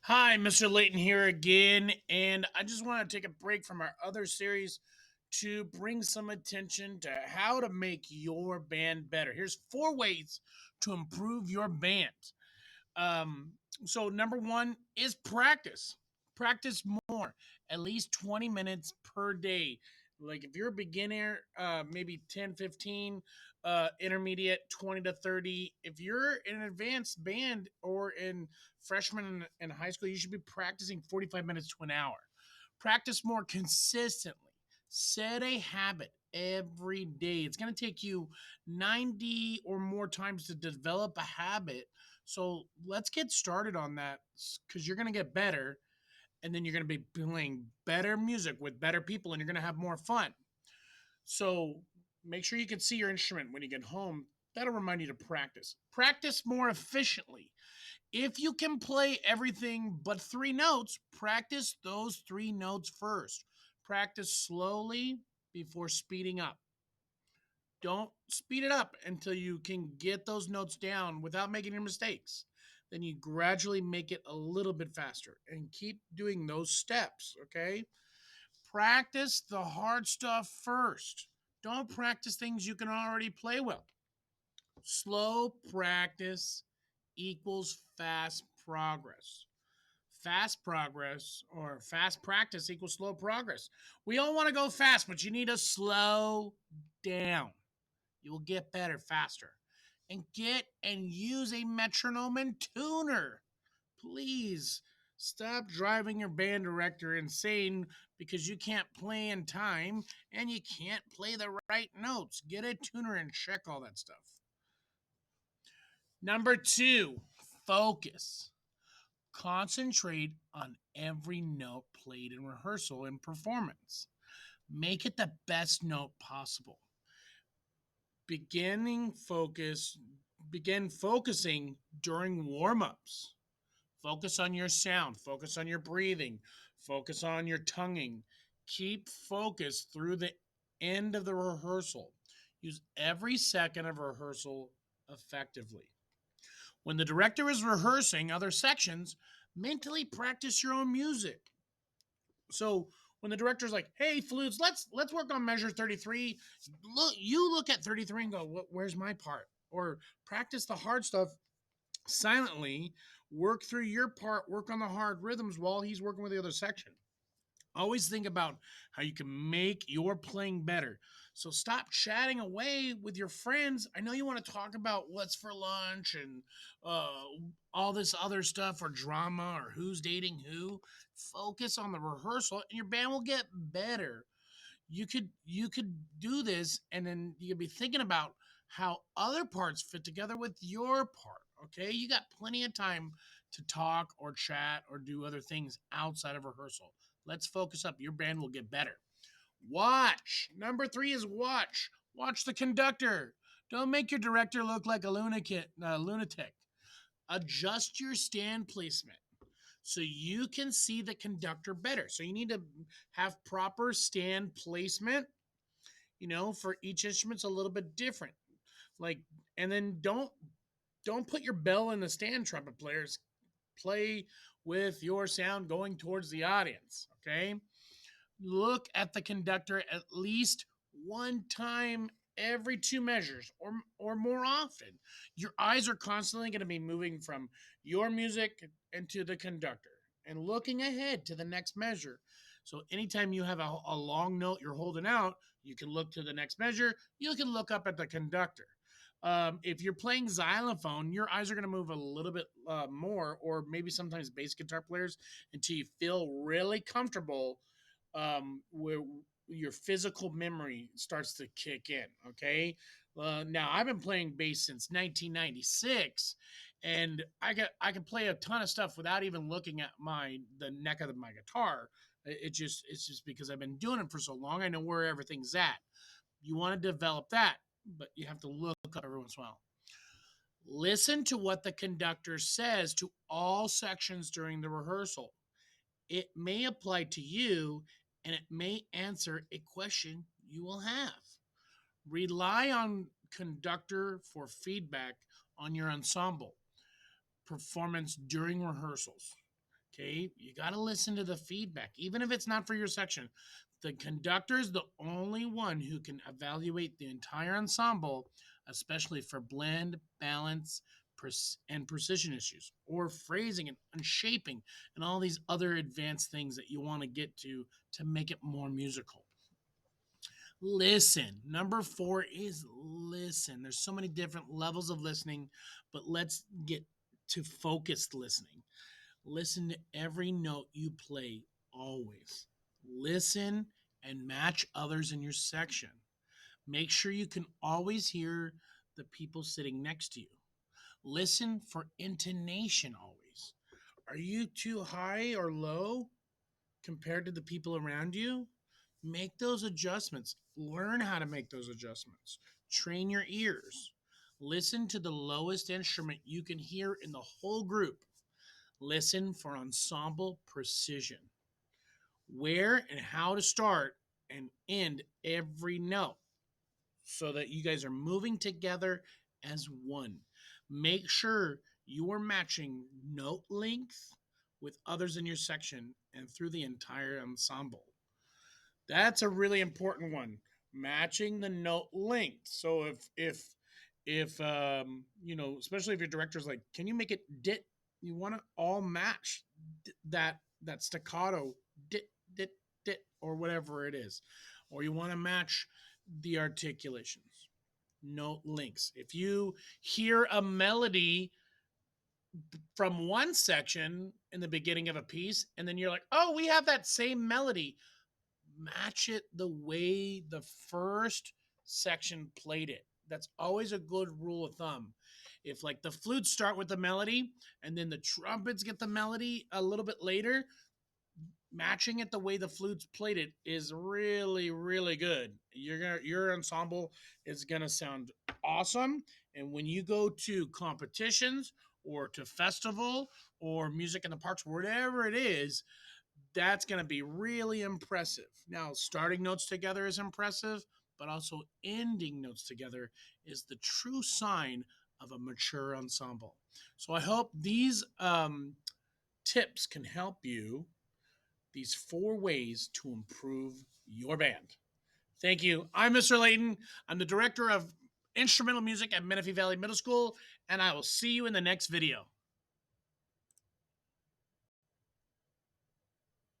Hi, Mr. Layton here again, and I just want to take a break from our other series to bring some attention to how to make your band better. Here's four ways to improve your band. Um, so number one is practice. Practice more, at least 20 minutes per day. Like if you're a beginner, maybe 10, 15, intermediate 20 to 30. If you're in an advanced band or in freshman in high school, you should be practicing 45 minutes to an hour. Practice more consistently. Set a habit every day. It's going to take you 90 or more times to develop a habit, so let's get started on that because you're going to get better and then you're going to be playing better music with better people and you're going to have more fun. So make sure you can see your instrument when you get home. That'll remind you to practice. Practice more efficiently. If you can play everything but three notes, practice those three notes first. Practice slowly before speeding up. Don't speed it up until you can get those notes down without making any mistakes. Then you gradually make it a little bit faster and keep doing those steps, okay? Practice the hard stuff first. Don't practice things you can already play well. Slow practice equals fast progress. Fast progress or fast practice equals slow progress. We all want to go fast, but you need to slow down. You will get better faster. And get and use a metronome and tuner. Please stop driving your band director insane because you can't play in time and you can't play the right notes. Get a tuner and check all that stuff. Number two, focus. Concentrate on every note played in rehearsal and performance. Make it the best note possible. beginning focus Begin focusing during warm-ups. Focus on your sound, focus on your breathing, focus on your tonguing. Keep focus through the end of the rehearsal. Use every second of rehearsal effectively. When the director is rehearsing other sections, mentally practice your own music. So when the director's like, "Hey, flutes, let's work on measure 33," look at 33 and go, "Where's my part?" Or practice the hard stuff silently. Work through your part. Work on the hard rhythms while he's working with the other section. Always think about how you can make your playing better. So stop chatting away with your friends. I know you want to talk about what's for lunch and uh, all this other stuff or drama or who's dating who. Focus on the rehearsal and your band will get better. You could do this and then you could be thinking about how other parts fit together with your part. Okay, you got plenty of time to talk or chat or do other things outside of rehearsal. Let's focus up. Your band will get better. Watch. Number three is watch the conductor. Don't make your director look like a lunatic. Adjust your stand placement so you can see the conductor better. So you need to have proper stand placement. For each instrument's a little bit different. Like, and then don't put your bell in the stand, trumpet players. Play with your sound going towards the audience. Okay. Look at the conductor at least one time every two measures or more often. Your eyes are constantly going to be moving from your music into the conductor and looking ahead to the next measure. So anytime you have a long note you're holding out, you can look to the next measure. You can look up at the conductor. If you're playing xylophone, your eyes are going to move a little bit more, or maybe sometimes bass guitar players, until you feel really comfortable, where your physical memory starts to kick in. Okay. Now I've been playing bass since 1996, and I can play a ton of stuff without even looking at the neck of my guitar. It's just because I've been doing it for so long. I know where everything's at. You want to develop that, but you have to look up every once in a while. Listen to what the conductor says to all sections during the rehearsal. It may apply to you and it may answer a question you will have. Rely on conductor for feedback on your ensemble performance during rehearsals. Okay, you got to listen to the feedback, even if it's not for your section. The conductor is the only one who can evaluate the entire ensemble, especially for blend, balance, and precision issues, or phrasing and shaping, and all these other advanced things that you want to get to make it more musical. Listen. Number four is listen. There's so many different levels of listening, but let's get to focused listening. Listen to every note you play always. Listen and match others in your section. Make sure you can always hear the people sitting next to you. Listen for intonation always. Are you too high or low compared to the people around you? Make those adjustments. Learn how to make those adjustments. Train your ears. Listen to the lowest instrument you can hear in the whole group. Listen for ensemble precision. Where and how to start and end every note so that you guys are moving together as one. Make sure you are matching note length with others in your section and through the entire ensemble. That's a really important one. Matching the note length. So if especially if your director's like, can you make it dit? You want to all match that staccato dit dit dit or whatever it is, or you want to match the articulations, note links. If you hear a melody from one section in the beginning of a piece, and then you're like, oh, we have that same melody, match it the way the first section played it. That's always a good rule of thumb. If like the flutes start with the melody and then the trumpets get the melody a little bit later, matching it the way the flutes played it is really really good. Your ensemble is gonna sound awesome, and when you go to competitions or to festival or music in the parks, whatever it is, that's going to be really impressive. Now, starting notes together is impressive, but also ending notes together is the true sign of a mature ensemble. So I hope these tips can help you, these 4 ways to improve your band. Thank you. I'm Mr. Layton. I'm the director of instrumental music at Menifee Valley Middle School, and I will see you in the next video.